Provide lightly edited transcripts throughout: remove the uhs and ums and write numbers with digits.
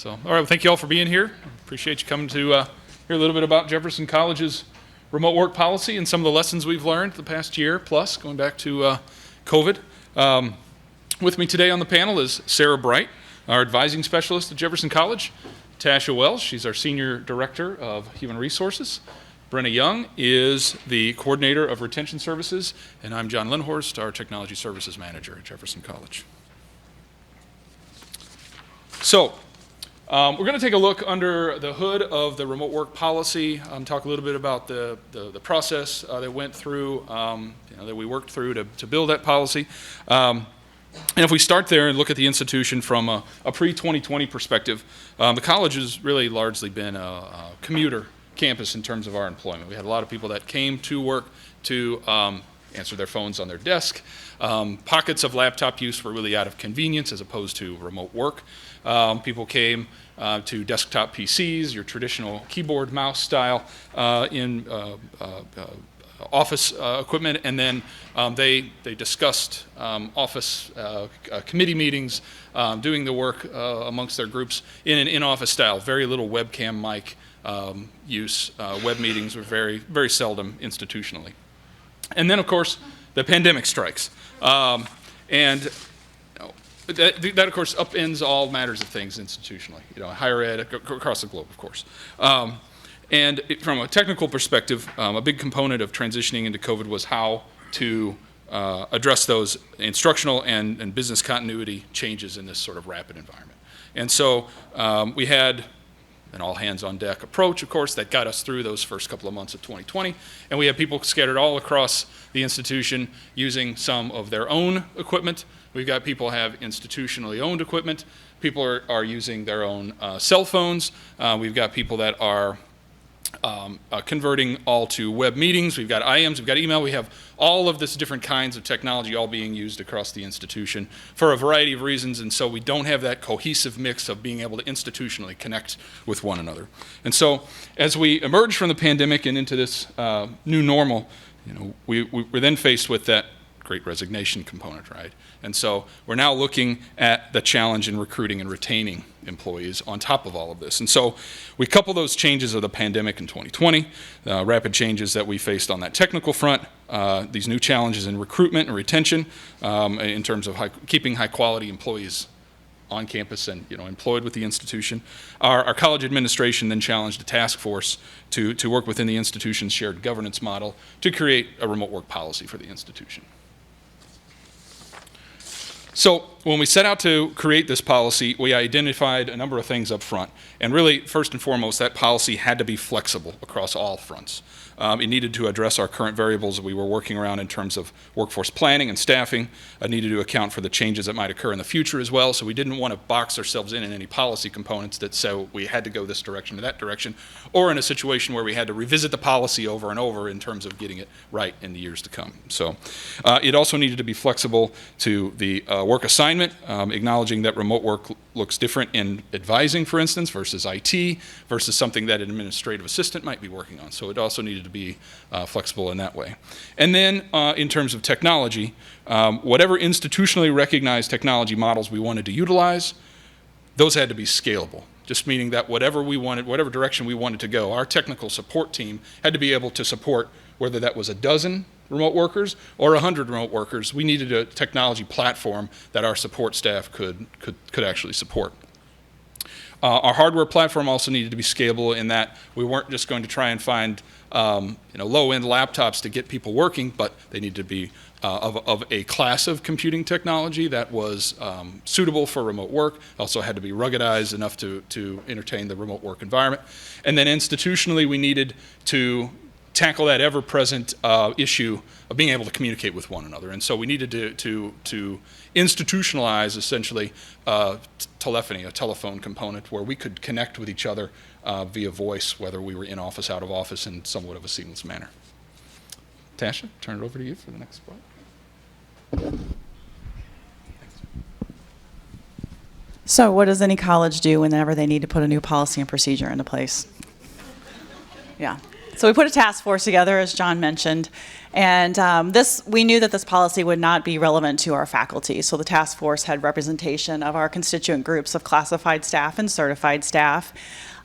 All right, well, thank you all for being here. Appreciate you coming to hear a little bit about Jefferson College's remote work policy and some of the lessons we've learned the past year plus, going back to COVID. With me today on the panel is Sarah Bright, our advising specialist at Jefferson College. Tasha Wells, she's our Senior Director of Human Resources. Brenna Young is the Coordinator of Retention Services, and I'm John Lindhorst, our Technology Services Manager at Jefferson College. So, we're going to take a look under the hood of the remote work policy, talk a little bit about the process that went through, that we worked through to build that policy. And if we start there and look at the institution from a pre-2020 perspective, the college has really largely been a commuter campus in terms of our employment. We had a lot of people that came to work to answer their phones on their desk. Pockets of laptop use were really out of convenience as opposed to remote work. People came to desktop PCs, your traditional keyboard mouse style in office equipment, and then they discussed office committee meetings, doing the work amongst their groups in an in-office style. Very little webcam mic use. Web meetings were very, very seldom institutionally. And then, of course, the pandemic strikes. And that, of course, upends all matters of things institutionally, higher ed, across the globe, of course. And from a technical perspective, a big component of transitioning into COVID was how to address those instructional and business continuity changes in this sort of rapid environment. And so we had an all-hands-on-deck approach, of course, that got us through those first couple of months of 2020. And we had people scattered all across the institution using some of their own equipment. We've got people who have institutionally owned equipment. People are using their own cell phones. We've got people that are converting all to web meetings. We've got IMs, we've got email. We have all of this different kinds of technology all being used across the institution for a variety of reasons, and so we don't have that cohesive mix of being able to institutionally connect with one another. And so as we emerge from the pandemic and into this new normal, we're then faced with that Great Resignation component, right? And so we're now looking at the challenge in recruiting and retaining employees on top of all of this. And so we couple those changes of the pandemic in 2020, rapid changes that we faced on that technical front, these new challenges in recruitment and retention in terms of keeping high quality employees on campus and employed with the institution. Our college administration then challenged a task force to work within the institution's shared governance model to create a remote work policy for the institution. So when we set out to create this policy, we identified a number of things up front. And really, first and foremost, that policy had to be flexible across all fronts. It needed to address our current variables that we were working around in terms of workforce planning and staffing. It needed to account for the changes that might occur in the future as well. So we didn't want to box ourselves in any policy components that say we had to go this direction or that direction, or in a situation where we had to revisit the policy over and over in terms of getting it right in the years to come. So it also needed to be flexible to the work assignment, acknowledging that remote work looks different in advising, for instance, versus IT, versus something that an administrative assistant might be working on. So it also needed to be flexible in that way. And then in terms of technology, whatever institutionally recognized technology models we wanted to utilize, those had to be scalable. Just meaning that whatever we wanted, whatever direction we wanted to go, our technical support team had to be able to support whether that was a dozen remote workers or 100 remote workers. We needed a technology platform that our support staff could actually support. Our hardware platform also needed to be scalable in that we weren't just going to try and find low-end laptops to get people working, but they needed to be of a class of computing technology that was suitable for remote work. Also had to be ruggedized enough to entertain the remote work environment. And then institutionally, we needed to tackle that ever-present issue of being able to communicate with one another. And so we needed to institutionalize, essentially, telephony, a telephone component, where we could connect with each other via voice, whether we were in office, out of office, in somewhat of a seamless manner. Tasha, turn it over to you for the next part. So what does any college do whenever they need to put a new policy and procedure into place? Yeah. So we put a task force together, as John mentioned, and we knew that this policy would not be relevant to our faculty. So the task force had representation of our constituent groups of classified staff and certified staff.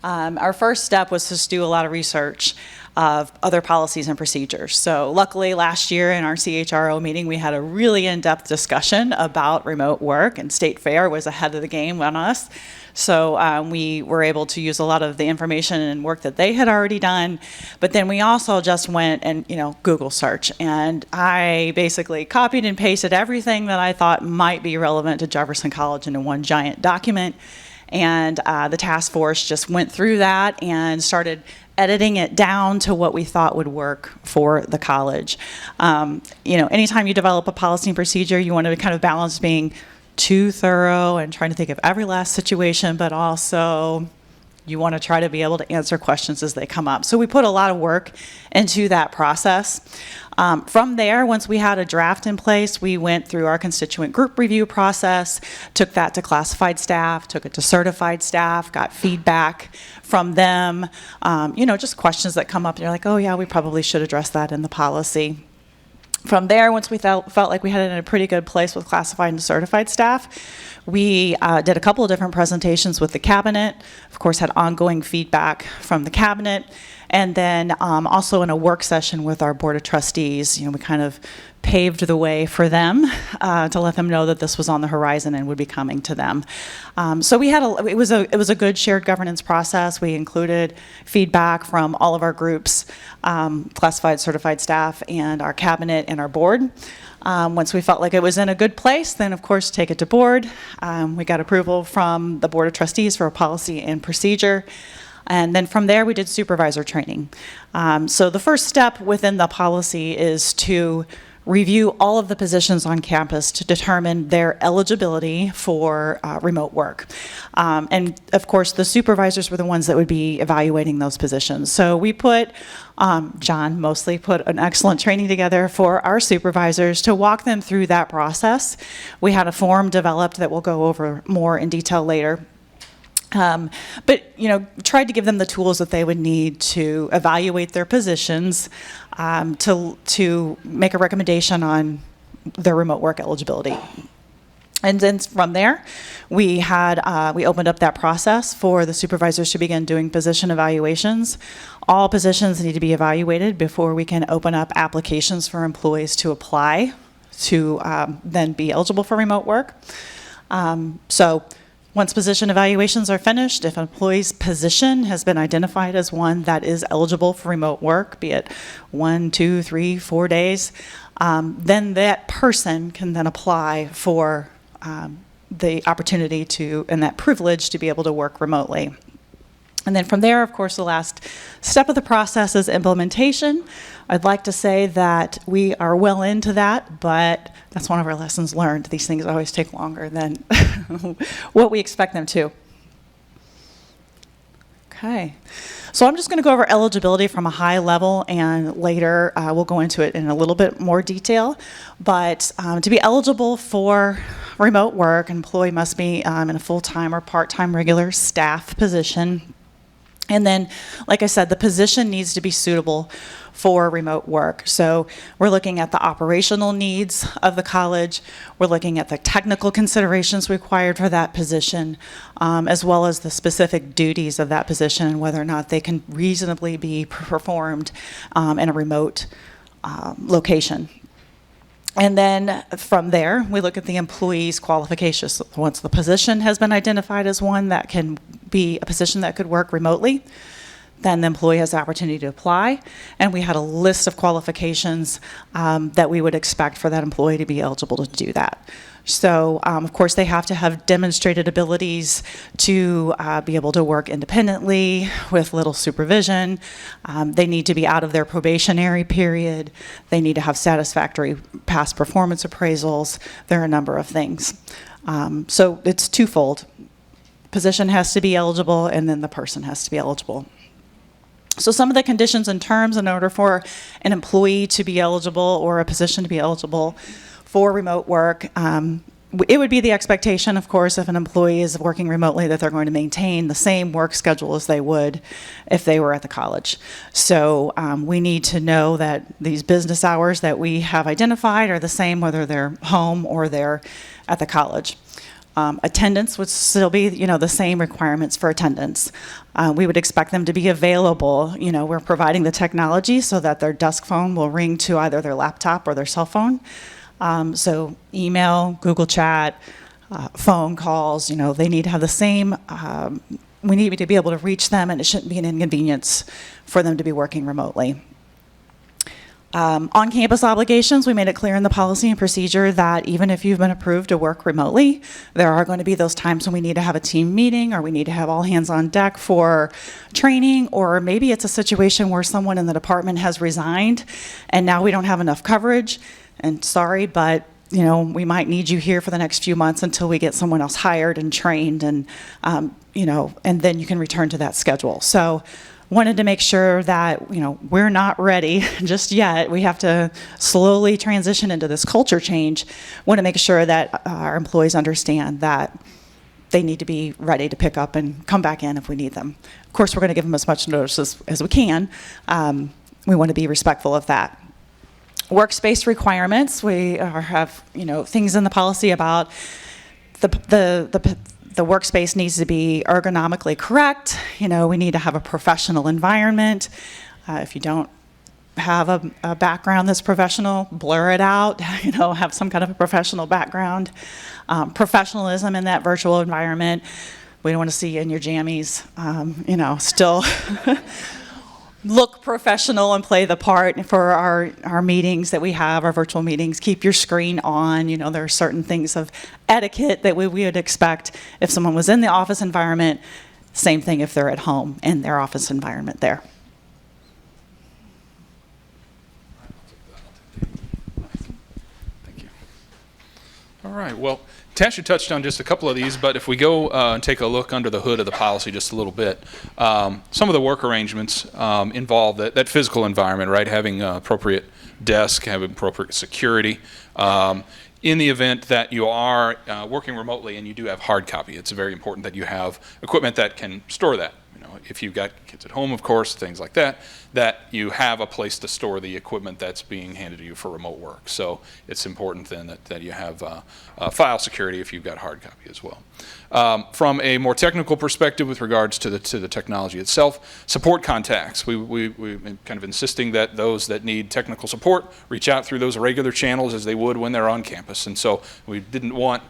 Our first step was to do a lot of research of other policies and procedures. So luckily last year in our CHRO meeting, we had a really in-depth discussion about remote work, and State Fair was ahead of the game on us. So we were able to use a lot of the information and work that they had already done. But then we also just went and, Google search. And I basically copied and pasted everything that I thought might be relevant to Jefferson College into one giant document. And the task force just went through that and started editing it down to what we thought would work for the college. Anytime you develop a policy and procedure, you want to kind of balance being too thorough and trying to think of every last situation, but also you want to try to be able to answer questions as they come up. So we put a lot of work into that process. From there, once we had a draft in place, we went through our constituent group review process, took that to classified staff, took it to certified staff, got feedback from them, just questions that come up. They're like, oh yeah, we probably should address that in the policy. From there, once we felt like we had it in a pretty good place with classified and certified staff, we did a couple of different presentations with the cabinet, of course had ongoing feedback from the cabinet, and then also in a work session with our board of trustees, we kind of paved the way for them to let them know that this was on the horizon and would be coming to them. So we had it was a good shared governance process. We included feedback from all of our groups, classified, certified staff, and our cabinet and our board. Once we felt like it was in a good place, then of course take it to board. We got approval from the board of trustees for a policy and procedure. And then from there, we did supervisor training. So the first step within the policy is to review all of the positions on campus to determine their eligibility for remote work. And of course, the supervisors were the ones that would be evaluating those positions. So we put, John mostly put an excellent training together for our supervisors to walk them through that process. We had a form developed that we'll go over more in detail later. But tried to give them the tools that they would need to evaluate their positions, to make a recommendation on their remote work eligibility. And then from there, we opened up that process for the supervisors to begin doing position evaluations. All positions need to be evaluated before we can open up applications for employees to apply to then be eligible for remote work. So once position evaluations are finished, if an employee's position has been identified as one that is eligible for remote work, be it 1, 2, 3, 4 days, then that person can then apply for the opportunity to, and that privilege to be able to work remotely. And then from there, of course, the last step of the process is implementation. I'd like to say that we are well into that, but that's one of our lessons learned. These things always take longer than what we expect them to. Okay, so I'm just going to go over eligibility from a high level, and later we'll go into it in a little bit more detail. But to be eligible for remote work, an employee must be in a full-time or part-time regular staff position. And then, like I said, the position needs to be suitable for remote work. So we're looking at the operational needs of the college. We're looking at the technical considerations required for that position, as well as the specific duties of that position and whether or not they can reasonably be performed in a remote location. And then from there, we look at the employee's qualifications. So once the position has been identified as one that can be a position that could work remotely, then the employee has the opportunity to apply. And we had a list of qualifications that we would expect for that employee to be eligible to do that. So, of course, they have to have demonstrated abilities to be able to work independently with little supervision. They need to be out of their probationary period. They need to have satisfactory past performance appraisals. There are a number of things. So it's twofold. Position has to be eligible, and then the person has to be eligible. So some of the conditions and terms in order for an employee to be eligible or a position to be eligible for remote work, it would be the expectation, of course, if an employee is working remotely, that they're going to maintain the same work schedule as they would if they were at the college. So we need to know that these business hours that we have identified are the same whether they're home or they're at the college. Attendance would still be, the same requirements for attendance. We would expect them to be available. We're providing the technology so that their desk phone will ring to either their laptop or their cell phone. So email, Google Chat, phone calls, they need to have the same, we need to be able to reach them, and it shouldn't be an inconvenience for them to be working remotely. On-campus obligations, we made it clear in the policy and procedure that even if you've been approved to work remotely, there are going to be those times when we need to have a team meeting, or we need to have all hands on deck for training, or maybe it's a situation where someone in the department has resigned and now we don't have enough coverage. And sorry, but we might need you here for the next few months until we get someone else hired and trained, and and then you can return to that schedule. So wanted to make sure that we're not ready just yet. We have to slowly transition into this culture change. Want to make sure that our employees understand that they need to be ready to pick up and come back in if we need them. Of course, we're going to give them as much notice as we can. We want to be respectful of that. Workspace requirements, we have things in the policy about the workspace needs to be ergonomically correct. We need to have a professional environment. If you don't have a background that's professional, blur it out. Have some kind of a professional background. Professionalism in that virtual environment. We don't want to see you in your jammies. Still look professional and play the part for our meetings that we have, our virtual meetings. Keep your screen on. There are certain things of etiquette that we would expect if someone was in the office environment. Same thing if they're at home in their office environment there. Thank you. All right, well, Tasha touched on just a couple of these, but if we go and take a look under the hood of the policy just a little bit, some of the work arrangements involve that physical environment, right? Having appropriate desk, having appropriate security. In the event that you are working remotely and you do have hard copy, it's very important that you have equipment that can store that. If you've got kids at home, of course, things like that, that you have a place to store the equipment that's being handed to you for remote work. So it's important then that you have file security if you've got hard copy as well. From a more technical perspective with regards to the technology itself, support contacts. We're kind of insisting that those that need technical support reach out through those regular channels as they would when they're on campus. And so we didn't want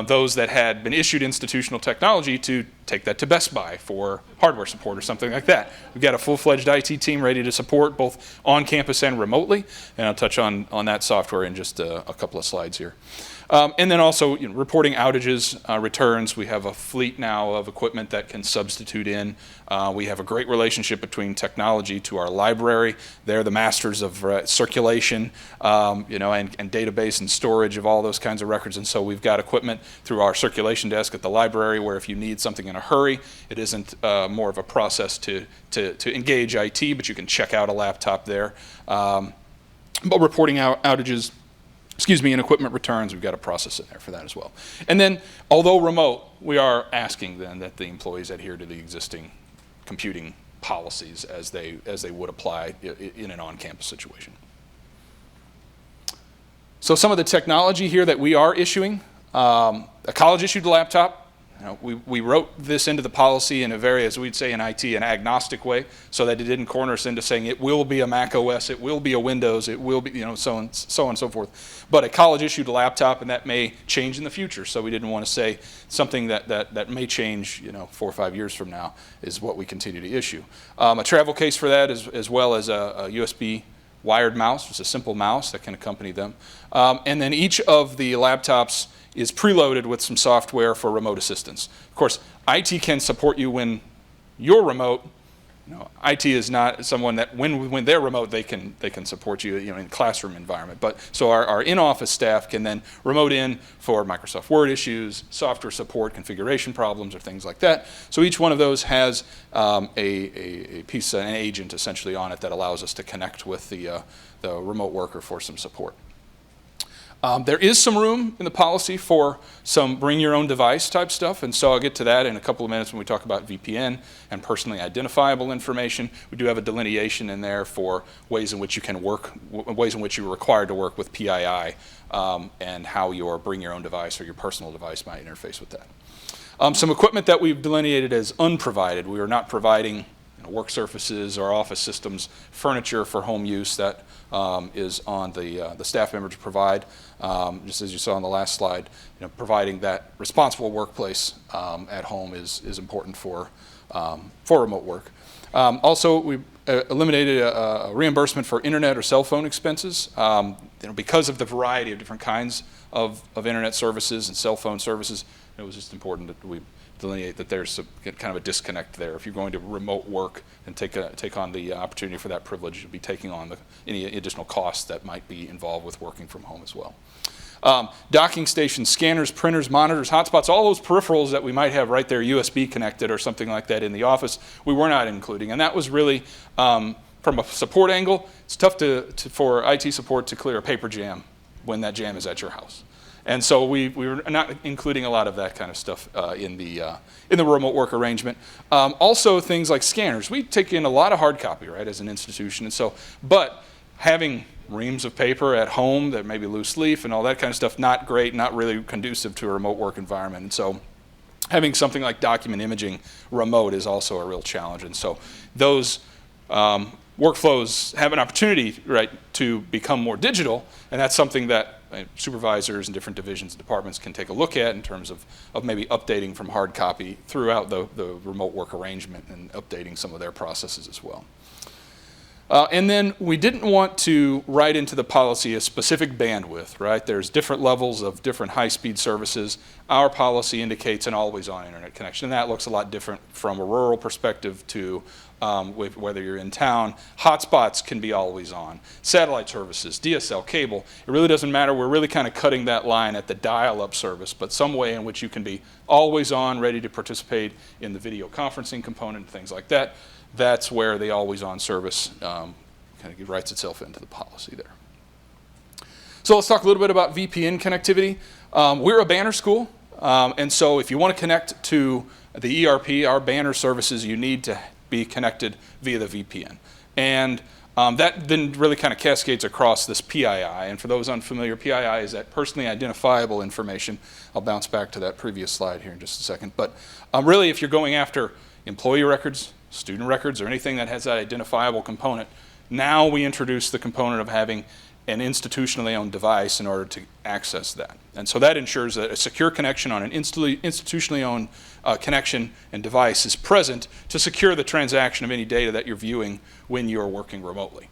those that had been issued institutional technology to take that to Best Buy for hardware support or something like that. We've got a full-fledged IT team ready to support both on campus and remotely, and I'll touch on that software in just a couple of slides here. And then also reporting outages, returns. We have a fleet now of equipment that can substitute in. We have a great relationship between technology to our library. They're the masters of circulation, and database and storage of all those kinds of records. And so we've got equipment through our circulation desk at the library where if you need something in a hurry, it isn't more of a process to engage IT, but you can check out a laptop there. But reporting out outages, and equipment returns, we've got a process in there for that as well. And then, although remote, we are asking then that the employees adhere to the existing computing policies as they would apply in an on-campus situation. So some of the technology here that we are issuing, a college-issued laptop. We wrote this into the policy in a very, as we'd say in IT, an agnostic way, so that it didn't corner us into saying it will be a Mac OS, it will be a Windows, it will be, so on and so forth. But a college-issued laptop, and that may change in the future. So we didn't want to say something that may change, 4 or 5 years from now is what we continue to issue. A travel case for that, as well as a USB wired mouse. It's a simple mouse that can accompany them. And then each of the laptops is preloaded with some software for remote assistance. Of course, IT can support you when you're remote. IT is not someone that when they're remote they can support you in classroom environment. But so our in-office staff can then remote in for Microsoft Word issues, software support, configuration problems, or things like that. So each one of those has a piece, an agent essentially on it that allows us to connect with the remote worker for some support. There is some room in the policy for some bring your own device type stuff, and so I'll get to that in a couple of minutes when we talk about VPN and personally identifiable information. We do have a delineation in there for ways in which you can work, ways in which you're required to work with PII, and how your bring your own device or your personal device might interface with that. Some equipment that we've delineated as unprovided. We are not providing work surfaces or office systems, furniture for home use. That is on the staff member to provide. Just as you saw on the last slide, providing that responsible workplace at home is important for remote work. Also, we eliminated a reimbursement for internet or cell phone expenses. Because of the variety of different kinds of internet services and cell phone services, it was just important that we delineate that there's kind of a disconnect there. If you're going to remote work and take on the opportunity for that privilege, you'll be taking on any additional costs that might be involved with working from home as well. Docking stations, scanners, printers, monitors, hotspots, all those peripherals that we might have right there USB connected or something like that in the office, we were not including. And that was really, from a support angle, it's tough for IT support to clear a paper jam when that jam is at your house. And so we were not including a lot of that kind of stuff in the remote work arrangement. Also things like scanners. We take in a lot of hard copy, right, as an institution. And so, but having reams of paper at home that may be loose leaf and all that kind of stuff, not great, not really conducive to a remote work environment. And so having something like document imaging remote is also a real challenge. And so those workflows have an opportunity, right, to become more digital, and that's something that supervisors and different divisions and departments can take a look at in terms of maybe updating from hard copy throughout the remote work arrangement and updating some of their processes as well. And then we didn't want to write into the policy a specific bandwidth, right? There's different levels of different high-speed services. Our policy indicates an always-on internet connection, and that looks a lot different from a rural perspective to whether you're in town. Hotspots can be always on. Satellite services, DSL, cable, it really doesn't matter. We're really kind of cutting that line at the dial-up service, but some way in which you can be always on, ready to participate in the video conferencing component, things like that. That's where the always-on service kind of writes itself into the policy there. So let's talk a little bit about VPN connectivity. We're a banner school, and so if you want to connect to the ERP, our banner services, you need to be connected via the VPN. And that then really kind of cascades across this PII. And for those unfamiliar, PII is that personally identifiable information. I'll bounce back to that previous slide here in just a second. But really, if you're going after employee records, student records, or anything that has that identifiable component, now we introduce the component of having an institutionally owned device in order to access that. And so that ensures that a secure connection on an institutionally owned connection and device is present to secure the transaction of any data that you're viewing when you're working remotely.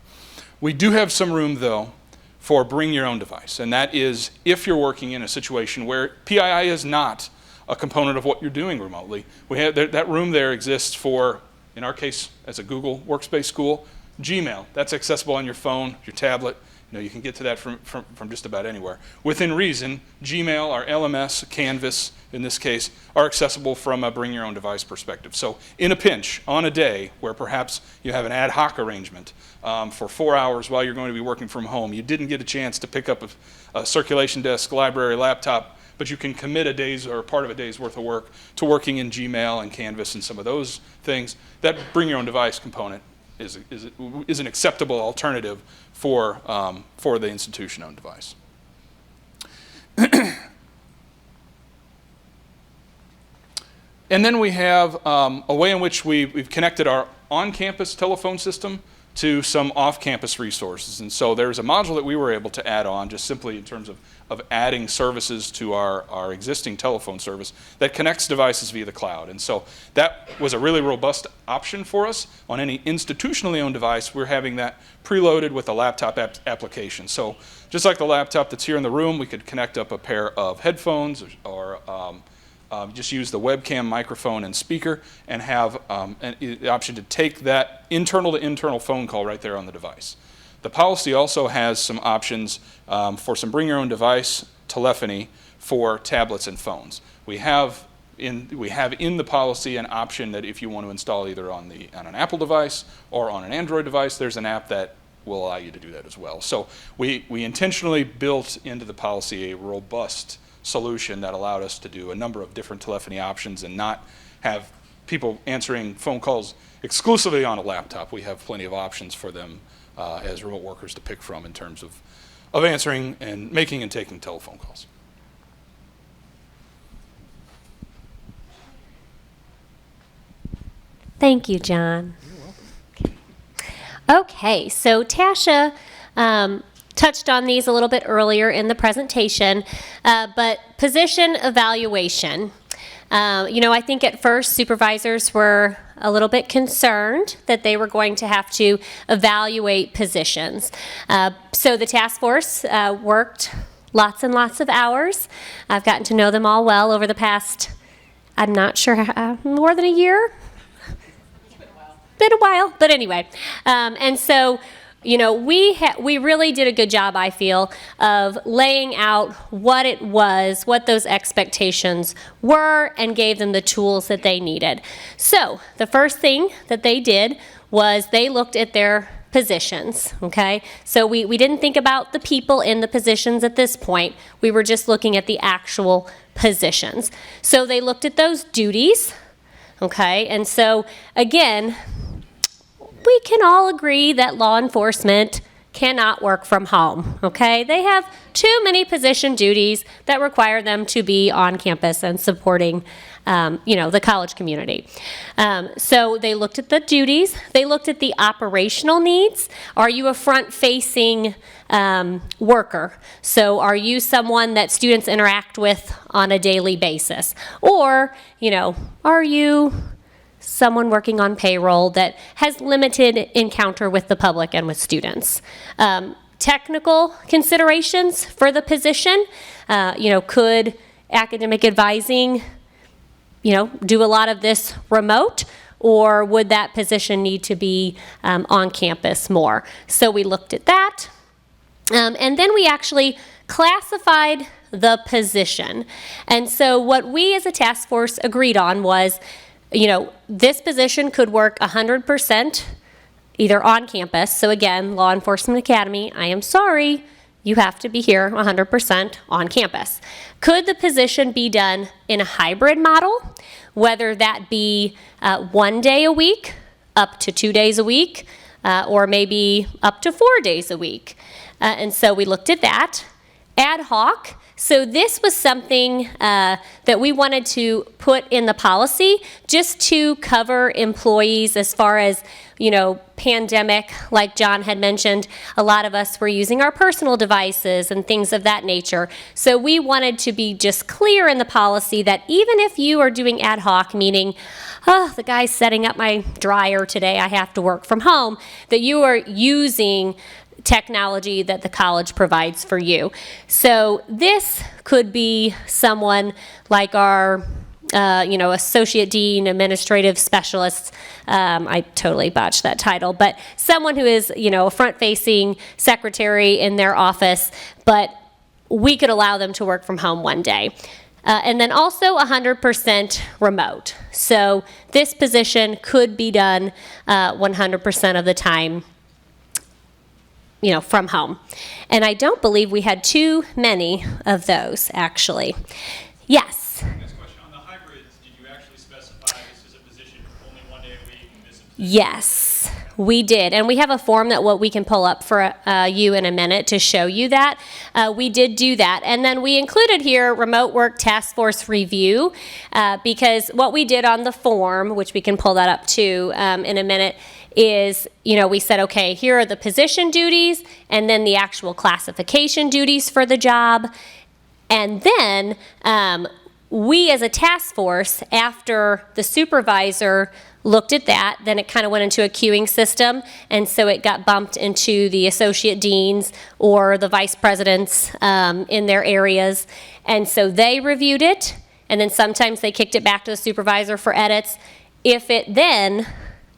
We do have some room, though, for bring your own device, and that is if you're working in a situation where PII is not a component of what you're doing remotely. We have that room there exists for, in our case, as a Google Workspace school, Gmail. That's accessible on your phone, your tablet. You can get to that from just about anywhere. Within reason, Gmail, our LMS, Canvas, in this case, are accessible from a bring your own device perspective. So in a pinch, on a day where perhaps you have an ad hoc arrangement for 4 hours while you're going to be working from home, you didn't get a chance to pick up a circulation desk, library, laptop, but you can commit a day's or part of a day's worth of work to working in Gmail and Canvas and some of those things. That bring your own device component is an acceptable alternative for the institution-owned device. And then we have a way in which we've connected our on-campus telephone system to some off-campus resources. And so there's a module that we were able to add on just simply in terms of adding services to our existing telephone service that connects devices via the cloud. And so that was a really robust option for us. On any institutionally owned device, we're having that preloaded with a laptop application. So just like the laptop that's here in the room, we could connect up a pair of headphones or just use the webcam, microphone, and speaker, and have the option to take that internal-to-internal phone call right there on the device. The policy also has some options for some bring your own device telephony for tablets and phones. We have in the policy an option that if you want to install either on an Apple device or on an Android device, there's an app that will allow you to do that as well. So we intentionally built into the policy a robust solution that allowed us to do a number of different telephony options and not have people answering phone calls exclusively on a laptop. We have plenty of options for them as remote workers to pick from in terms of answering and making and taking telephone calls. Thank you, John. You're welcome. Okay, so Tasha touched on these a little bit earlier in the presentation, but position evaluation. I think at first supervisors were a little bit concerned that they were going to have to evaluate positions. So the task force worked lots and lots of hours. I've gotten to know them all well over the past, I'm not sure, more than a year? Been a while, but anyway. And so, we really did a good job, I feel, of laying out what it was, what those expectations were, and gave them the tools that they needed. So the first thing that they did was they looked at their positions, okay? So we didn't think about the people in the positions at this point. We were just looking at the actual positions. So they looked at those duties, okay? And so, again, we can all agree that law enforcement cannot work from home, okay? They have too many position duties that require them to be on campus and supporting, the college community. So they looked at the duties. They looked at the operational needs. Are you a front-facing worker? So are you someone that students interact with on a daily basis? Or, are you someone working on payroll that has limited encounter with the public and with students? Technical considerations for the position, could academic advising, do a lot of this remote, or would that position need to be on campus more? So we looked at that, and then we actually classified the position. And so what we as a task force agreed on was, this position could work 100% either on campus. So again, Law Enforcement Academy, I am sorry, you have to be here 100% on campus. Could the position be done in a hybrid model, whether that be 1 day a week, up to 2 days a week, or maybe up to 4 days a week? And so we looked at that. Ad hoc. So this was something that we wanted to put in the policy just to cover employees as far as, pandemic, like John had mentioned. A lot of us were using our personal devices and things of that nature. So we wanted to be just clear in the policy that even if you are doing ad hoc, meaning, the guy's setting up my dryer today, I have to work from home, that you are using technology that the college provides for you. So this could be someone like our associate dean, administrative specialist. I totally botched that title, but someone who is, a front-facing secretary in their office, but we could allow them to work from home 1 day. And then also 100% remote. So this position could be done 100% of the time, from home. And I don't believe we had too many of those, actually. Yes? Next question. On the hybrids, did you actually specify this is a position only 1 day a week? And this is Yes, we did. And we have a form that we can pull up for you in a minute to show you that. We did do that. And then we included here remote work task force review because what we did on the form, which we can pull that up too in a minute, is, we said, okay, here are the position duties and then the actual classification duties for the job. And then we as a task force, after the supervisor looked at that, then it kind of went into a queuing system, and so it got bumped into the associate deans or the vice presidents in their areas. And so they reviewed it, and then sometimes they kicked it back to the supervisor for edits. If it then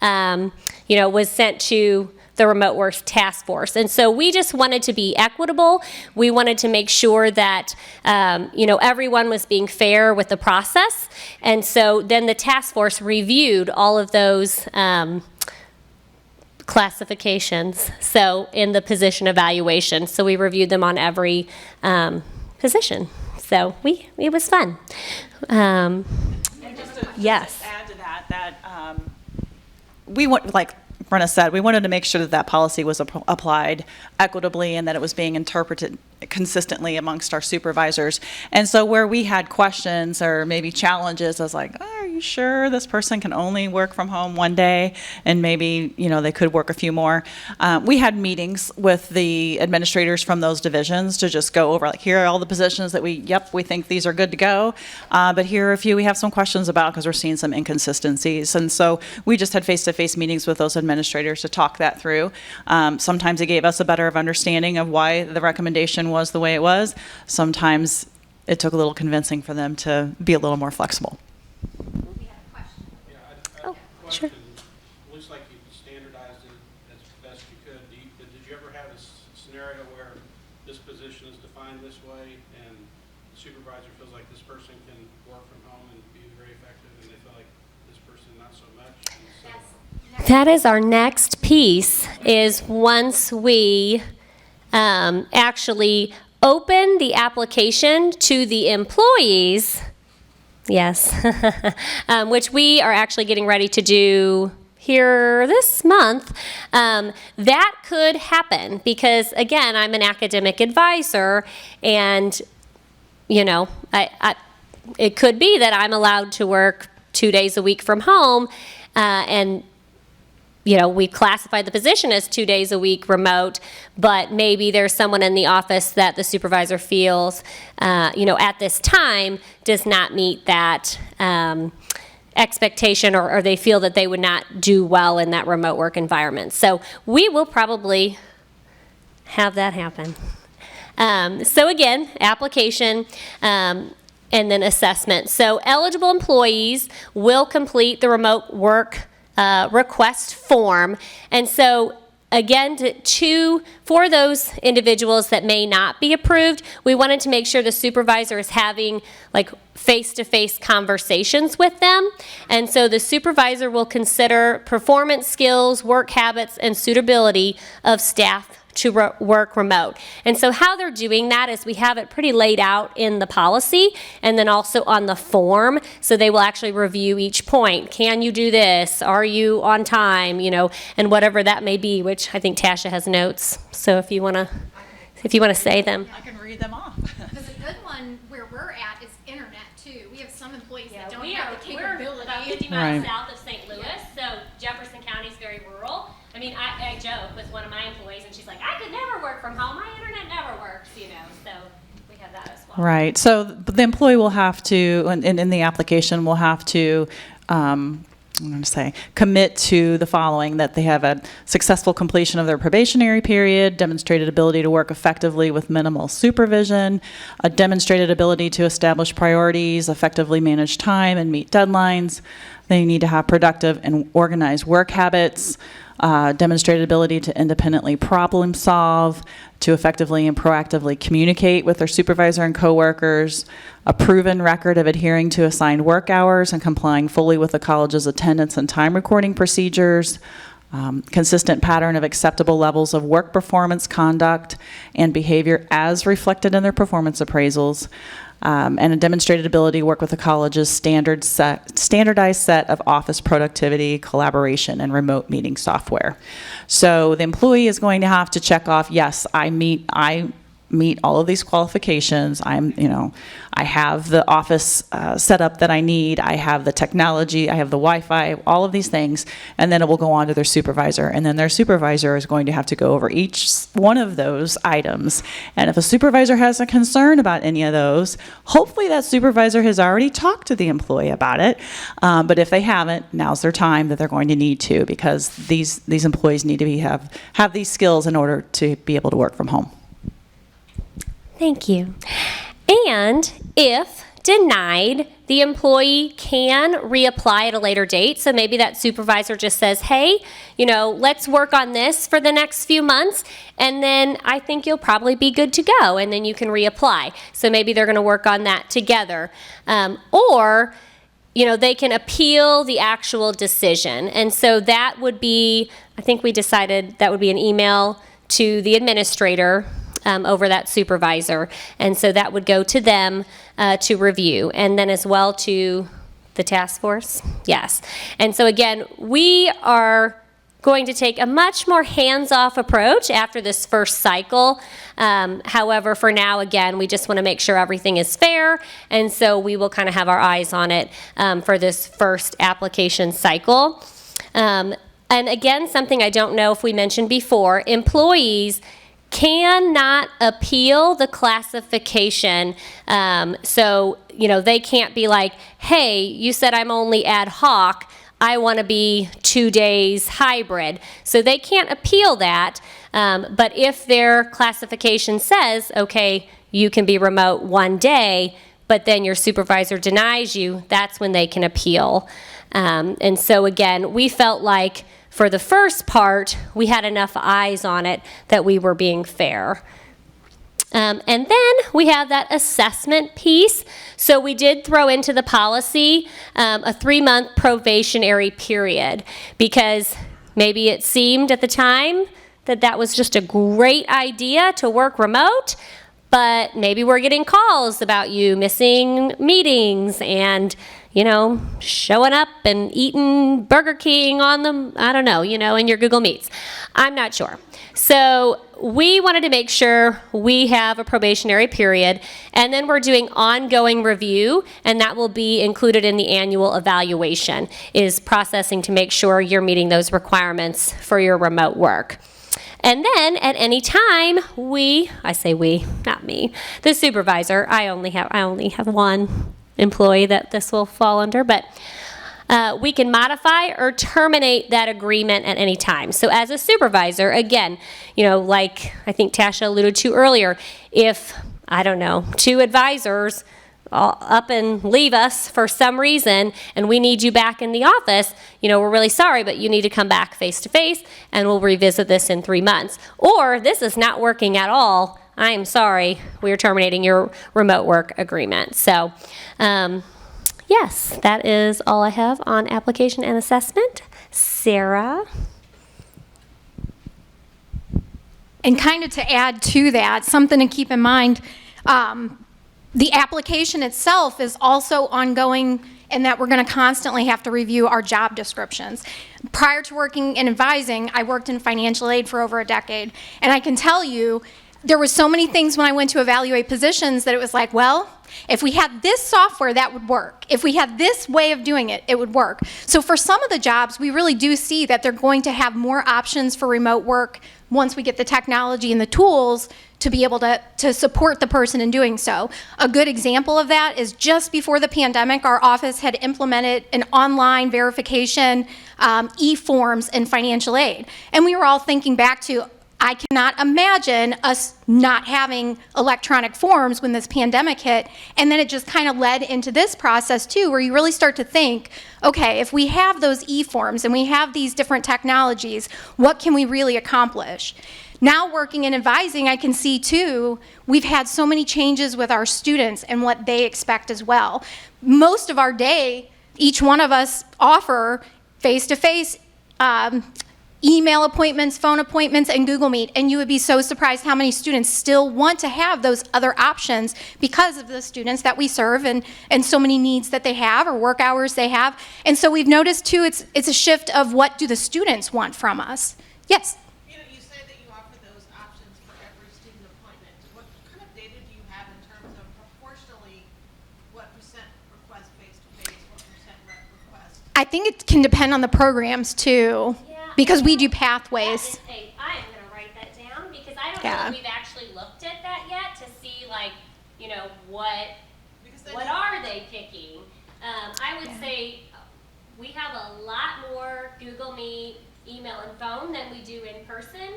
was sent to the remote work task force. And so we just wanted to be equitable. We wanted to make sure that, everyone was being fair with the process. And so then the task force reviewed all of those classifications, so in the position evaluation. So we reviewed them on every position. So it was fun. Yes. Just add to that we want, like Brenna said, we wanted to make sure that that policy was applied equitably and that it was being interpreted consistently amongst our supervisors. And so where we had questions or maybe challenges, I was like, oh, are you sure this person can only work from home one day and maybe, they could work a few more? We had meetings with the administrators from those divisions to just go over, like, here are all the positions that we think these are good to go. But here are a few we have some questions about because we're seeing some inconsistencies. And so we just had face-to-face meetings with those administrators to talk that through. Sometimes it gave us a better understanding of why the recommendation was the way it was. Sometimes it took a little convincing for them to be a little more flexible. Sure. Looks like you standardized it as best you could. Did you ever have a scenario where this position is defined this way and the supervisor feels like this person can work from home and be very effective and they feel like this person not so much? That is our next piece, is once we actually open the application to the employees, yes, which we are actually getting ready to do here this month. That could happen because, again, I'm an academic advisor, and, it could be that I'm allowed to work 2 days a week from home, and we classified the position as 2 days a week remote, but maybe there's someone in the office that the supervisor feels, at this time does not meet that expectation, or they feel that they would not do well in that remote work environment. So we will probably have that happen. So again, application, and then assessment. So eligible employees will complete the remote work request form. And so again, for those individuals that may not be approved, we wanted to make sure the supervisor is having face-to-face conversations with them. And so the supervisor will consider performance skills, work habits, and suitability of staff to work remote. And so how they're doing that is we have it pretty laid out in the policy and then also on the form. So they will actually review each point. Can you do this? Are you on time? And whatever that may be, which I think Tasha has notes. So if you want to say them. I can read them off. Because a good one where we're at is internet too. We have some employees that don't have the capability. We're about 50 miles Right. south of St. Louis, so Jefferson County is very rural. I mean, I joke with one of my employees, and she's like, I could never work from home. My internet never works, so we have that as well. Right. So the employee will have to, in the application, will have to, I'm going to say, commit to the following: that they have a successful completion of their probationary period, demonstrated ability to work effectively with minimal supervision, a demonstrated ability to establish priorities, effectively manage time, and meet deadlines. They need to have productive and organized work habits, demonstrated ability to independently problem solve, to effectively and proactively communicate with their supervisor and coworkers, a proven record of adhering to assigned work hours and complying fully with the college's attendance and time recording procedures, consistent pattern of acceptable levels of work performance, conduct, and behavior as reflected in their performance appraisals, and a demonstrated ability to work with the college's standardized set of office productivity, collaboration, and remote meeting software. So the employee is going to have to check off, yes, I meet all of these qualifications. I have the office setup that I need. I have the technology. I have the Wi-Fi, all of these things. And then it will go on to their supervisor. And then their supervisor is going to have to go over each one of those items. And if a supervisor has a concern about any of those, hopefully that supervisor has already talked to the employee about it. But if they haven't, now's their time that they're going to need to, because these employees need to have these skills in order to be able to work from home. Thank you. And if denied, the employee can reapply at a later date. So maybe that supervisor just says, hey, let's work on this for the next few months, and then I think you'll probably be good to go, and then you can reapply. So maybe they're going to work on that together. Or they can appeal the actual decision. And so that would be, I think we decided that would be an email to the administrator over that supervisor. And so that would go to them to review. And then as well to the task force. Yes. And so again, we are going to take a much more hands-off approach after this first cycle. However, for now, again, we just want to make sure everything is fair, and so we will kind of have our eyes on it for this first application cycle. And again, something I don't know if we mentioned before, employees cannot appeal the classification. So, they can't be like, hey, you said I'm only ad hoc, I want to be 2 days hybrid. So they can't appeal that, but if their classification says, okay, you can be remote 1 day, but then your supervisor denies you, that's when they can appeal. And so again, we felt like for the first part, we had enough eyes on it that we were being fair. And then we have that assessment piece. So we did throw into the policy a 3-month probationary period, because maybe it seemed at the time that that was just a great idea to work remote, but maybe we're getting calls about you missing meetings and showing up and eating Burger King on them, I don't know, in your Google Meets. I'm not sure. So we wanted to make sure we have a probationary period, and then we're doing ongoing review, and that will be included in the annual evaluation, is processing to make sure you're meeting those requirements for your remote work. And then at any time, I say we, not me, the supervisor, I only have one employee that this will fall under, but we can modify or terminate that agreement at any time. So as a supervisor, again, like I think Tasha alluded to earlier, if, 2 advisors up and leave us for some reason and we need you back in the office, we're really sorry, but you need to come back face to face and we'll revisit this in 3 months. Or this is not working at all, I am sorry, we are terminating your remote work agreement. So, yes, that is all I have on application and assessment. Sarah? And kind of to add to that, something to keep in mind, the application itself is also ongoing, in that we're going to constantly have to review our job descriptions. Prior to working in advising, I worked in financial aid for over a decade, and I can tell you, there were so many things when I went to evaluate positions that it was like, well, if we had this software, that would work. If we had this way of doing it, it would work. So for some of the jobs, we really do see that they're going to have more options for remote work once we get the technology and the tools to be able to support the person in doing so. A good example of that is just before the pandemic, our office had implemented an online verification, e-forms in financial aid. And we were all thinking back to, I cannot imagine us not having electronic forms when this pandemic hit. And then it just kind of led into this process too, where you really start to think, okay, if we have those e-forms and we have these different technologies, what can we really accomplish? Now working in advising, I can see too, we've had so many changes with our students and what they expect as well. Most of our day, each one of us offer face-to-face email appointments, phone appointments, and Google Meet, and you would be so surprised how many students still want to have those other options because of the students that we serve and so many needs that they have or work hours they have. And so we've noticed too, it's a shift of what do the students want from us. Yes? You say that you offer those options for every student appointment. What kind of data do you have in terms of proportionally what percent request face-to-face, what percent request? I think it can depend on the programs too. Because we do pathways. I am going to write that down because I don't know if we've actually looked at that yet to see, what are they picking. I would say we have a lot more Google Meet, email, and phone than we do in person.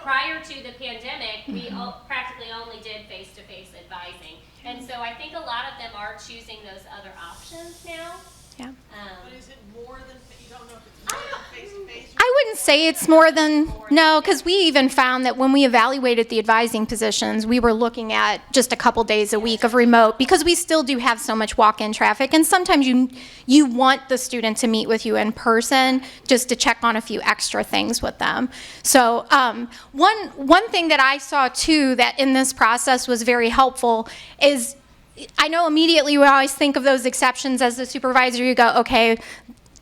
Prior to the pandemic, we practically only did face-to-face advising. And so I think a lot of them are choosing those other options now. Yeah. But is it more than, you don't know if it's more than face-to-face? I wouldn't say it's more than, no, because we even found that when we evaluated the advising positions, we were looking at just a couple days a week of remote, because we still do have so much walk-in traffic, and sometimes you want the student to meet with you in person just to check on a few extra things with them. So one thing that I saw too that in this process was very helpful is, I know immediately we always think of those exceptions as the supervisor. You go, okay,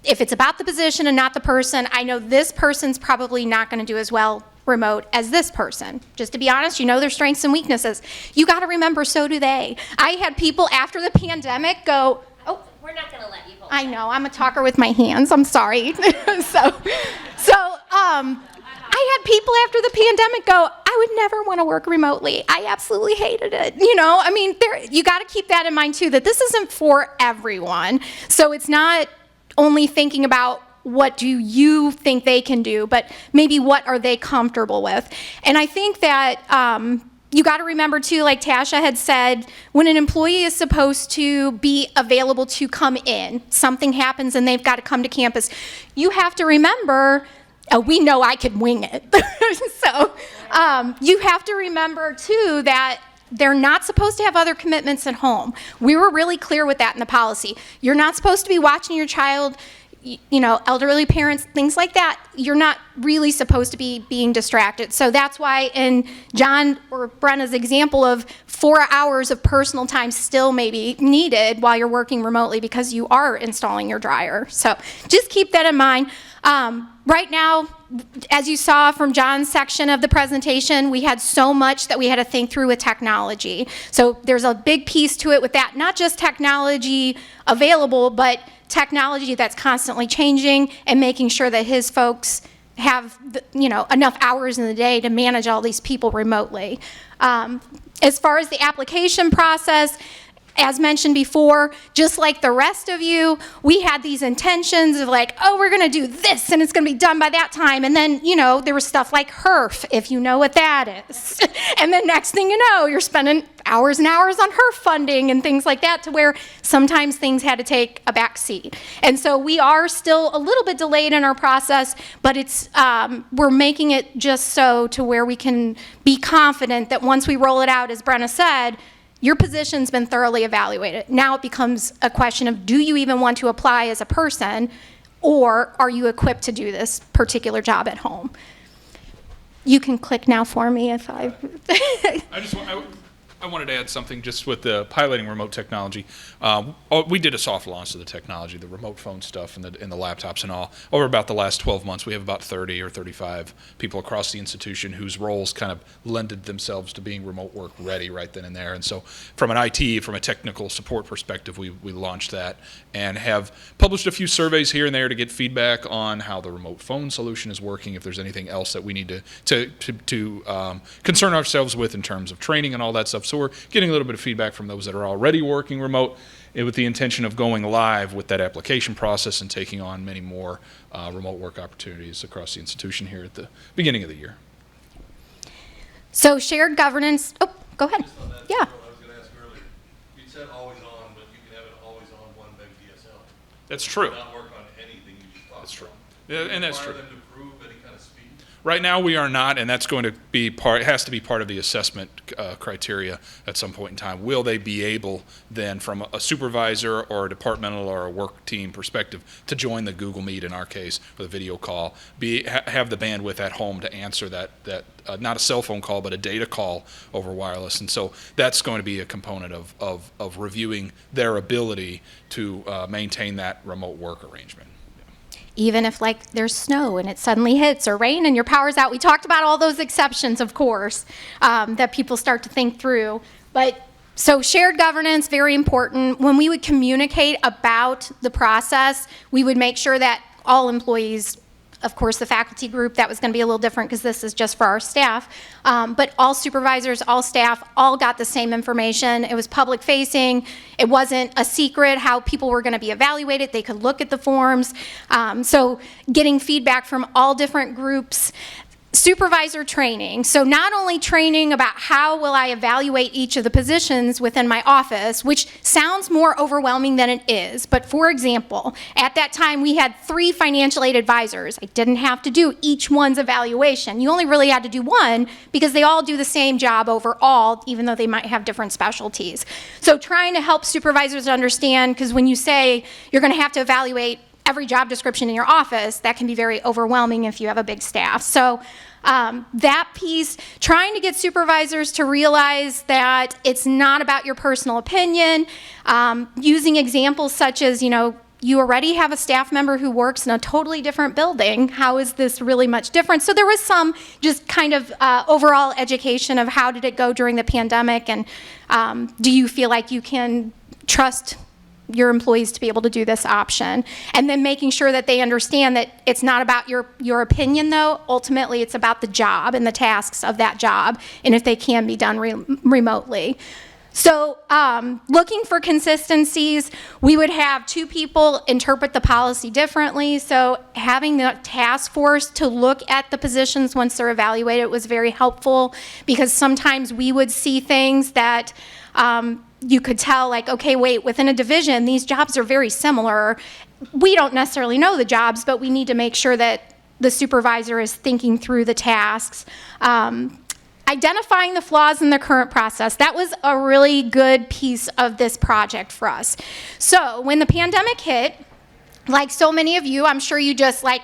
if it's about the position and not the person, I know this person's probably not going to do as well remote as this person. Just to be honest, you know their strengths and weaknesses. You got to remember, so do they. I had people after the pandemic go, oh, We're not going to let you hold I know, I'm a talker with my hands, I'm sorry. I had people after the pandemic go, I would never want to work remotely. I absolutely hated it. You know, I mean, you got to keep that in mind too, that this isn't for everyone. So it's not only thinking about what do you think they can do, but maybe what are they comfortable with. And I think that you got to remember too, like Tasha had said, when an employee is supposed to be available to come in, something happens and they've got to come to campus, you have to remember, we know I could wing it. So you have to remember too that they're not supposed to have other commitments at home. We were really clear with that in the policy. You're not supposed to be watching your child, you know, elderly parents, things like that. You're not really supposed to be being distracted. So that's why in John or Brenna's example of 4 hours of personal time still may be needed while you're working remotely because you are installing your dryer. So just keep that in mind. Right now, as you saw from John's section of the presentation, we had so much that we had to think through with technology. So there's a big piece to it with that, not just technology available, but technology that's constantly changing and making sure that his folks have, enough hours in the day to manage all these people remotely. As far as the application process, as mentioned before, just like the rest of you, we had these intentions of like, oh, we're going to do this and it's going to be done by that time. And then, there was stuff like HERF, if you know what that is. And then next thing you know, you're spending hours and hours on HERF funding and things like that, to where sometimes things had to take a back seat. And so we are still a little bit delayed in our process, but it's we're making it just so to where we can be confident that once we roll it out, as Brenna said, your position's been thoroughly evaluated. Now it becomes a question of, do you even want to apply as a person, or are you equipped to do this particular job at home? You can click now for me if I... I wanted to add something just with the piloting remote technology. We did a soft launch of the technology, the remote phone stuff and the laptops and all. Over about the last 12 months, we have about 30 or 35 people across the institution whose roles kind of lended themselves to being remote work ready right then and there. And so from an IT, from a technical support perspective, we launched that and have published a few surveys here and there to get feedback on how the remote phone solution is working, if there's anything else that we need to concern ourselves with in terms of training and all that stuff. So we're getting a little bit of feedback from those that are already working remote, with the intention of going live with that application process and taking on many more remote work opportunities across the institution here at the beginning of the year. So shared governance, oh, go ahead. Just on that, Yeah. I was going to ask earlier, you said always on, but you can have an always on 1 meg DSL. That's true. Not work on anything you just talked That's true. about. Yeah, and that's true. Require them to prove any kind of speed? Right now, we are not, and that's going to be part, it has to be part of the assessment criteria at some point in time. Will they be able then, from a supervisor or a departmental or a work team perspective, to join the Google Meet in our case, or the video call, have the bandwidth at home to answer that not a cell phone call, but a data call over wireless. And so that's going to be a component of reviewing their ability to maintain that remote work arrangement. Even if like there's snow and it suddenly hits, or rain and your power's out. We talked about all those exceptions, of course, that people start to think through. But so shared governance, very important. When we would communicate about the process, we would make sure that all employees, of course, the faculty group, that was going to be a little different because this is just for our staff. But all supervisors, all staff, all got the same information. It was public facing. It wasn't a secret how people were going to be evaluated. They could look at the forms. So getting feedback from all different groups. supervisor training. So not only training about how will I evaluate each of the positions within my office, which sounds more overwhelming than it is. But for example, at that time we had 3 financial aid advisors. I didn't have to do each one's evaluation. You only really had to do one because they all do the same job overall, even though they might have different specialties. So trying to help supervisors understand, because when you say you're going to have to evaluate every job description in your office, that can be very overwhelming if you have a big staff. So that piece, trying to get supervisors to realize that it's not about your personal opinion, using examples such as, you know, you already have a staff member who works in a totally different building. How is this really much different? So there was some just kind of overall education of how did it go during the pandemic, and do you feel like you can trust your employees to be able to do this option, and then making sure that they understand that it's not about your opinion, though. Ultimately, it's about the job and the tasks of that job, and if they can be done remotely. So looking for consistencies, we would have 2 people interpret the policy differently. So having the task force to look at the positions once they're evaluated was very helpful, because sometimes we would see things that you could tell, like, okay, wait, within a division, these jobs are very similar. We don't necessarily know the jobs, but we need to make sure that the supervisor is thinking through the tasks. Identifying the flaws in the current process. That was a really good piece of this project for us. So when the pandemic hit, like so many of you, I'm sure you just like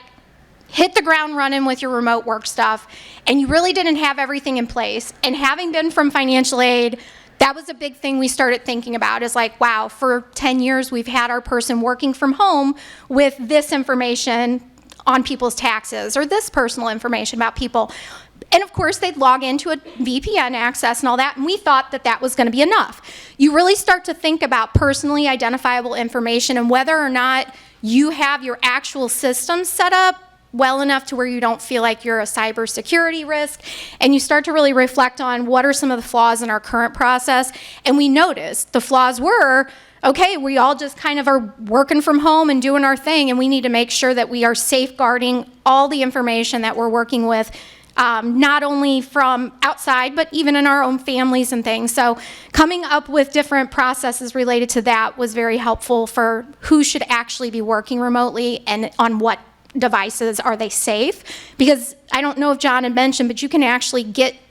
hit the ground running with your remote work stuff, and you really didn't have everything in place. And having been from financial aid, that was a big thing we started thinking about, is like, wow, for 10 years we've had our person working from home with this information on people's taxes, or this personal information about people. And of course, they'd log into a VPN access and all that, and we thought that that was going to be enough. You really start to think about personally identifiable information and whether or not you have your actual system set up well enough to where you don't feel like you're a cybersecurity risk, and you start to really reflect on what are some of the flaws in our current process. And we noticed the flaws were, okay, we all just kind of are working from home and doing our thing, and we need to make sure that we are safeguarding all the information that we're working with, not only from outside, but even in our own families and things. So coming up with different processes related to that was very helpful for who should actually be working remotely and on what devices are they safe. Because I don't know if John had mentioned, but you can actually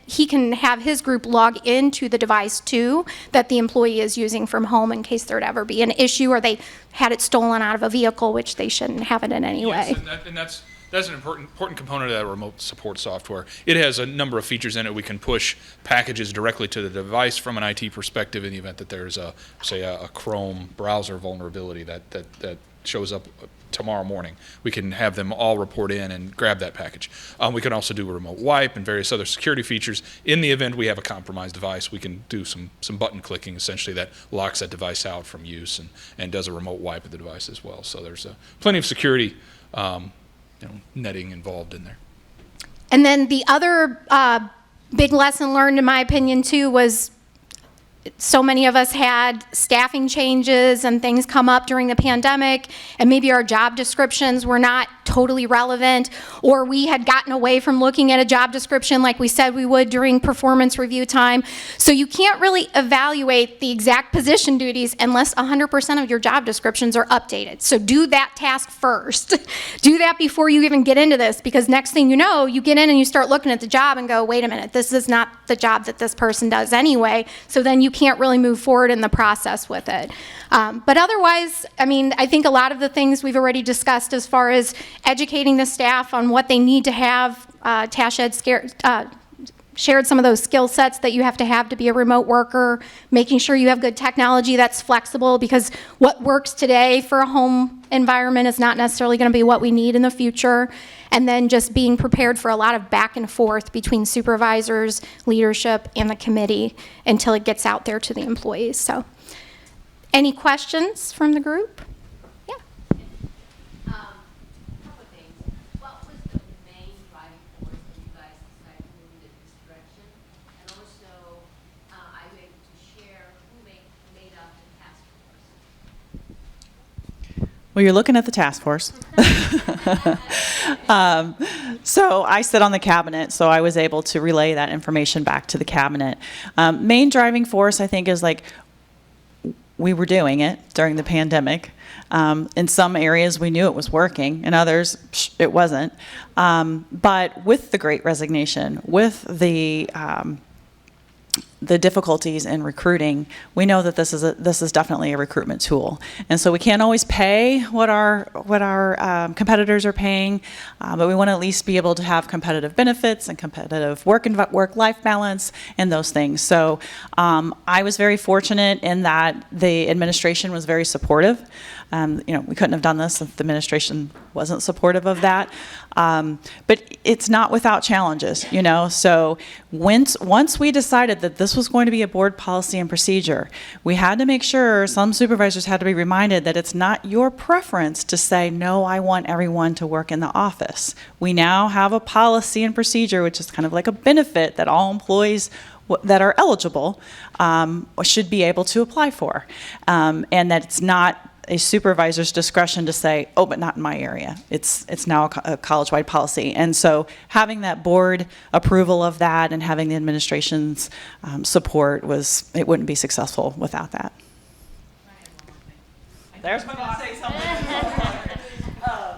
he can have his group log into the device too that the employee is using from home in case there'd ever be an issue or they had it stolen out of a vehicle, which they shouldn't have it in any way. And that's an important component of that remote support software. It has a number of features in it. We can push packages directly to the device from an IT perspective in the event that there's a Chrome browser vulnerability that shows up tomorrow morning. We can have them all report in and grab that package. We can also do a remote wipe and various other security features. In the event we have a compromised device, we can do some button clicking essentially that locks that device out from use and does a remote wipe of the device as well. So there's plenty of security netting involved in there. And then the other big lesson learned, in my opinion, too, was so many of us had staffing changes and things come up during the pandemic, and maybe our job descriptions were not totally relevant, or we had gotten away from looking at a job description like we said we would during performance review time. So you can't really evaluate the exact position duties unless 100% of your job descriptions are updated. So do that task first. Do that before you even get into this, because next thing you know, you get in and you start looking at the job and go, wait a minute, this is not the job that this person does anyway. So then you can't really move forward in the process with it. But otherwise, I mean, I think a lot of the things we've already discussed as far as educating the staff on what they need to have. Tash had shared some of those skill sets that you have to be a remote worker, making sure you have good technology that's flexible, because what works today for a home environment is not necessarily going to be what we need in the future. And then just being prepared for a lot of back and forth between supervisors, leadership, and the committee until it gets out there to the employees. So, any questions from the group? Yeah. Couple things. What was the main driving force that you guys decided to move in this direction? And also, are you able to share who made up the task force? Well, you're looking at the task force. So I sit on the cabinet, so I was able to relay that information back to the cabinet. Main driving force, I think, is like we were doing it during the pandemic. In some areas, we knew it was working. In others, it wasn't. But with the Great Resignation, with the difficulties in recruiting, we know that this is definitely a recruitment tool, and so we can't always pay what our competitors are paying, but we want to at least be able to have competitive benefits and competitive work-life balance and those things. So I was very fortunate in that the administration was very supportive. We couldn't have done this if the administration wasn't supportive of that. But it's not without challenges, So once we decided that this was going to be a board policy and procedure, we had to make sure, some supervisors had to be reminded that it's not your preference to say, no, I want everyone to work in the office. We now have a policy and procedure, which is kind of like a benefit that all employees that are eligible should be able to apply for. And that it's not a supervisor's discretion to say, oh, but not in my area. It's now a college-wide policy. And so having that board approval of that and having the administration's support it wouldn't be successful without that. There's my boss. Say something.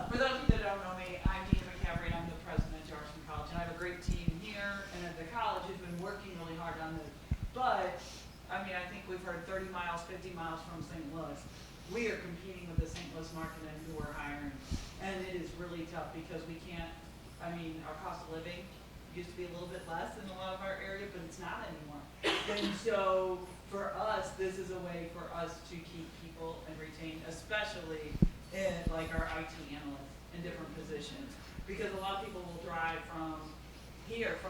For those of you that don't know me, I'm Dean McCaffrey, and I'm the president of Jefferson College. And I have a great team here and at the college who's been working really hard on this. But, I think we've heard 30 miles, 50 miles from St. Louis. We are competing with the St. Louis market and who we're hiring. And it is really tough because we can't, our cost of living used to be a little bit less in a lot of our area, but it's not anymore. And so for us, this is a way for us to keep people and retain, especially in like our IT analysts in different positions. Because a lot of people will drive from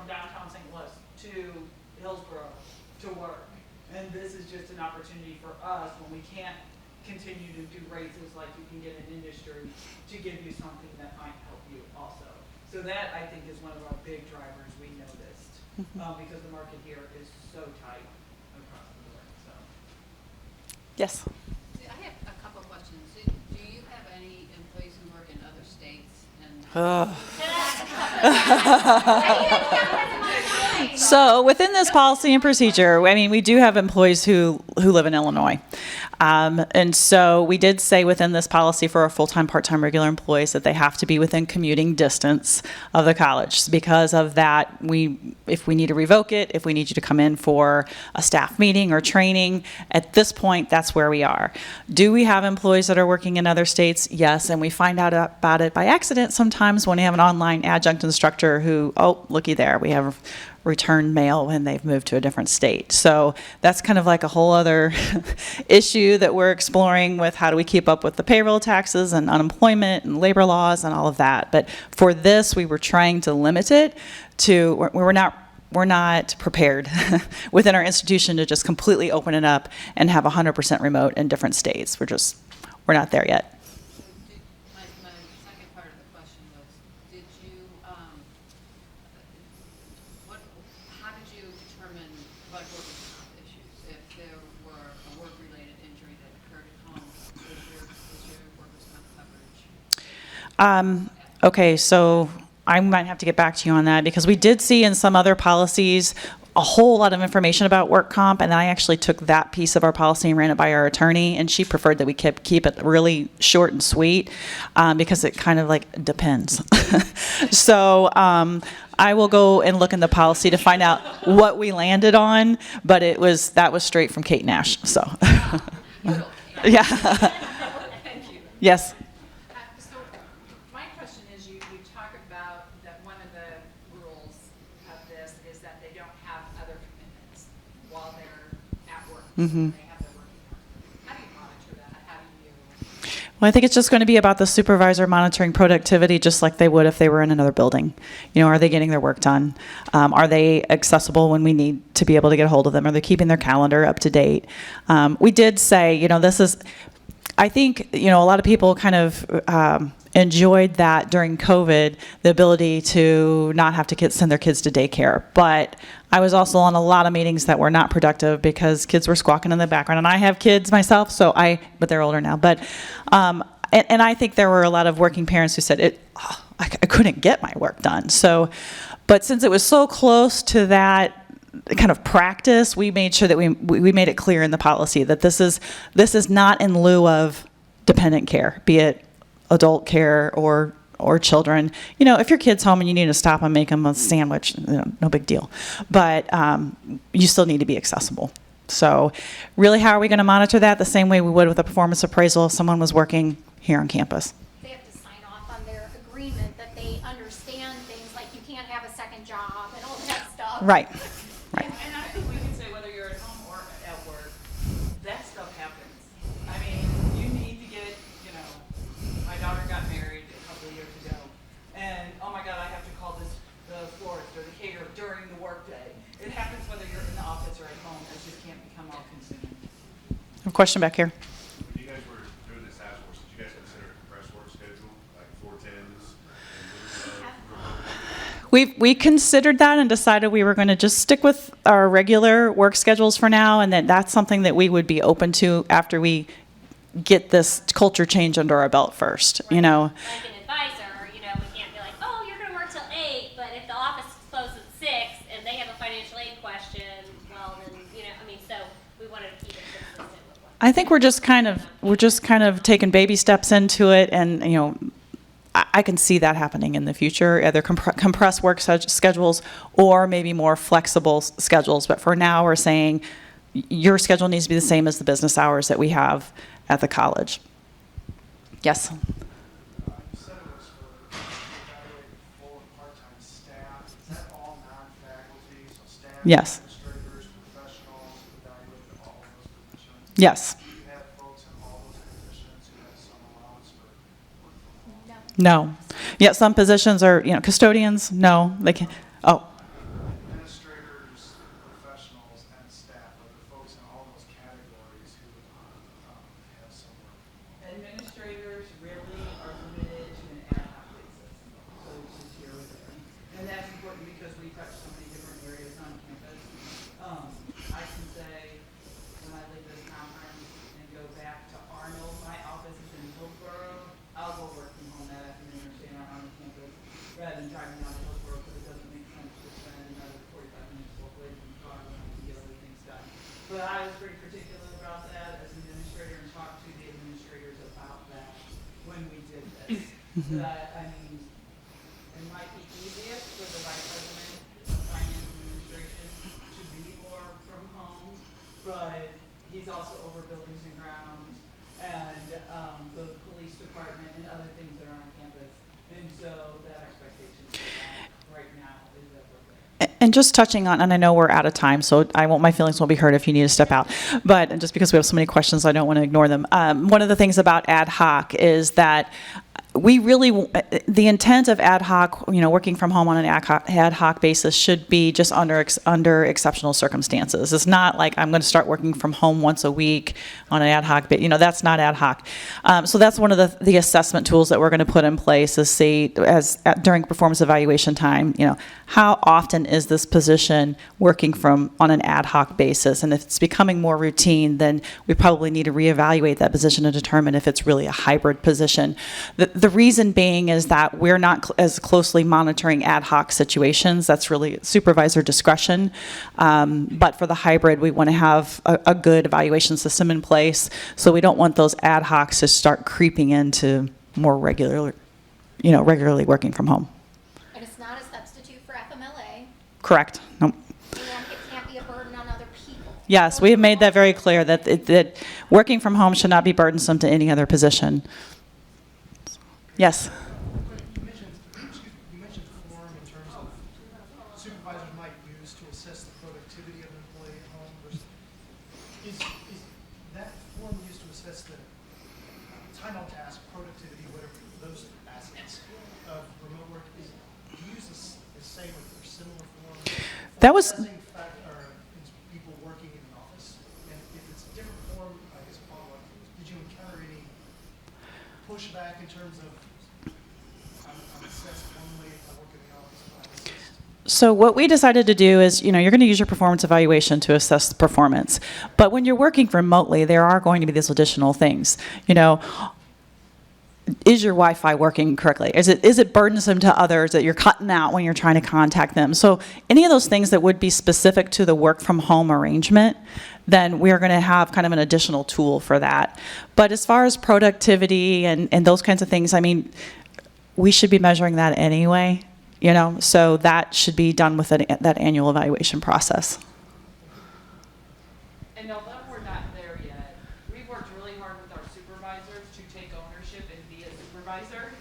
downtown St. Louis to Hillsborough to work. And this is just an opportunity for us when we can't continue to do raises like you can get in industry to give you something that might help you also. So that, I think, is one of our big drivers we noticed because the market here is so tight across the board. So. Yes. I have a couple of questions. Do you have any employees who work in other states? So within this policy and procedure, we do have employees who live in Illinois. And so we did say within this policy for our full-time, part-time, regular employees that they have to be within commuting distance of the college. Because of that, if we need to revoke it, if we need you to come in for a staff meeting or training, at this point, that's where we are. Do we have employees that are working in other states? Yes, and we find out about it by accident sometimes when we have an online adjunct instructor who, oh, looky there, we have returned mail when they've moved to a different state. So that's kind of like a whole other issue that we're exploring with how do we keep up with the payroll taxes and unemployment and labor laws and all of that. But for this, we were trying to limit it to, we're not prepared within our institution to just completely open it up and have 100% remote in different states. We're not there yet. My second part of the question was, how did you determine what workers' comp issues? If there were a work-related injury that occurred at home, is your workers' comp coverage? Okay, so I might have to get back to you on that because we did see in some other policies a whole lot of information about work comp, and I actually took that piece of our policy and ran it by our attorney, and she preferred that we keep it really short and sweet because it kind of depends. So I will go and look in the policy to find out what we landed on, but that was straight from Kate Nash. So yeah. Thank you. Yes. So my question is, you talk about that one of the rules of this is that they don't have other commitments while they're at work. Mm-hmm. They have their working hours. How do you monitor that? How do you? Well, I think it's just going to be about the supervisor monitoring productivity just like they would if they were in another building. Are they getting their work done? Are they accessible when we need to be able to get a hold of them? Are they keeping their calendar up to date? We did say, this is, I think, a lot of people kind of enjoyed that during COVID, the ability to not have to send their kids to daycare. But I was also on a lot of meetings that were not productive because kids were squawking in the background. And I have kids myself, but they're older now. But and I think there were a lot of working parents who said, I couldn't get my work done. So, but since it was so close to that kind of practice, we made sure that we made it clear in the policy that this is not in lieu of dependent care, be it adult care or children. You know, if your kid's home and you need to stop and make them a sandwich, you know, no big deal. But you still need to be accessible. So really, how are we going to monitor that? The same way we would with a performance appraisal if someone was working here on campus. They have to sign off on their agreement that they understand things like you can't have a second job and all that stuff. Right. Right. And I think we can say whether you're at home or at work, that stuff happens. I mean, you need to get, you know, my daughter got married a couple of years ago, and oh my God, I have to call the florist or the caterer during the workday. It happens whether you're in the office or at home. It just can't become all consuming. A question back here. When you guys were doing this task force, did you guys consider a compressed work schedule, like 410s? We considered that and decided we were going to just stick with our regular work schedules for now, and that's something that we would be open to after we get this culture change under our belt first, you know. Like an advisor, you know, we can't be like, oh, you're going to work till 8, but if the office is closed at 6 and they have a financial aid question, well, then, you know, I mean, so we wanted to keep it consistent with what. I think we're just kind of taking baby steps into it, and you know, I can see that happening in the future, either compressed work schedules or maybe more flexible schedules. But for now, we're saying your schedule needs to be the same as the business hours that we have at the college. Yes. You said it was for evaluating full and part-time staff. Is that all non-faculty, so staff, Yes. administrators, professionals, evaluating all of those positions? Yes. Do you have folks in all those positions who have some allowance for work from home? No. Yeah, some positions are, you know, custodians. No, they can. Oh. Administrators, professionals, and staff, are there folks in all those categories who have some work from home? Administrators really are limited to an ad hoc basis, so it's just here or there. And that's important because we touch so many different areas on campus. I can say, when I leave this conference and go back to Arnold, my office is in Hillsborough, I'll go work from home that afternoon or stay on Arnold campus rather than driving down to Hillsborough because it doesn't make sense to spend another 45 minutes both ways in the car when I can get other things done. But I was pretty particular about that as an administrator and talked to the administrators about that when we did this. That, I mean, it might be easiest for the vice president of finance and administration to be more from home, but he's also over buildings and grounds and the police department and other things that are on campus. And so that expectation right now is that we're there. And just touching on, and I know we're out of time, so my feelings won't be hurt if you need to step out. But just because we have so many questions, I don't want to ignore them. One of the things about ad hoc is that we really, the intent of ad hoc, you know, working from home on an ad hoc basis should be just under exceptional circumstances. It's not like I'm going to start working from home once a week on an ad hoc, but you know, that's not ad hoc. So that's one of the assessment tools that we're going to put in place is see during performance evaluation time, you know, how often is this position working on an ad hoc basis? And if it's becoming more routine, then we probably need to reevaluate that position and determine if it's really a hybrid position. The reason being is that we're not as closely monitoring ad hoc situations. That's really supervisor discretion. But for the hybrid, we want to have a good evaluation system in place. So we don't want those ad hocs to start creeping into more regularly working from home. And it's not a substitute for FMLA. Correct. Nope. And it can't be a burden on other people. Yes, we have made that very clear that working from home should not be burdensome to any other position. Yes. You mentioned form in terms of supervisors might use to assess the productivity of an employee at home versus, is that form used to assess the time on task, productivity, whatever, those assets of remote work? Do you use the same or similar form? That was. Assessing people working in an office, and if it's a different form, I guess follow up. Did you encounter any pushback in terms of I'm assessed one way if I work in the office, but I'm assessed? So what we decided to do is, you know, you're going to use your performance evaluation to assess the performance. But when you're working remotely, there are going to be these additional things. You know, is your Wi-Fi working correctly? Is it burdensome to others that you're cutting out when you're trying to contact them? So any of those things that would be specific to the work from home arrangement, then we're going to have kind of an additional tool for that. But as far as productivity and those kinds of things, I mean, we should be measuring that anyway, you know, so that should be done with that annual evaluation process. And although we're not there yet, we've worked really hard with our supervisors to take ownership and be a supervisor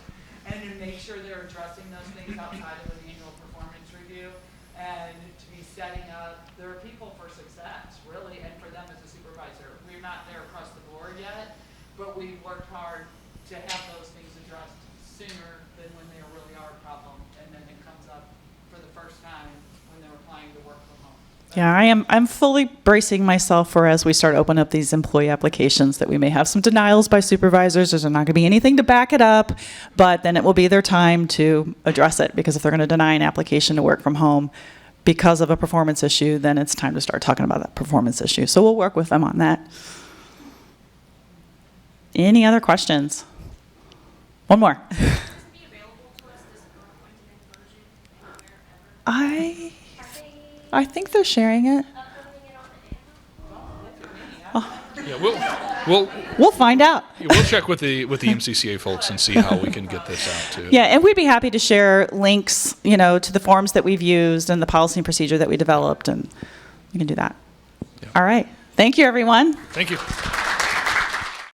and to make sure they're addressing those things outside of an annual performance review and to be setting up their people for success, really, and for them as a supervisor. We're not there across the board yet, but we've worked hard to have those things addressed sooner than when they really are a problem, and then it comes up for the first time when they're applying to work from home. Yeah, I'm fully bracing myself for, as we start opening up these employee applications, that we may have some denials by supervisors. There's not going to be anything to back it up, but then it will be their time to address it, because if they're going to deny an application to work from home because of a performance issue, then it's time to start talking about that performance issue. So we'll work with them on that. Any other questions? One more. I think they're sharing it. Yeah, We'll find out. we'll check with the MCCA folks and see how we can get this out too. Yeah, and we'd be happy to share links, you know, to the forms that we've used and the policy and procedure that we developed, and we can do that. Yeah. All right. Thank you, everyone. Thank you.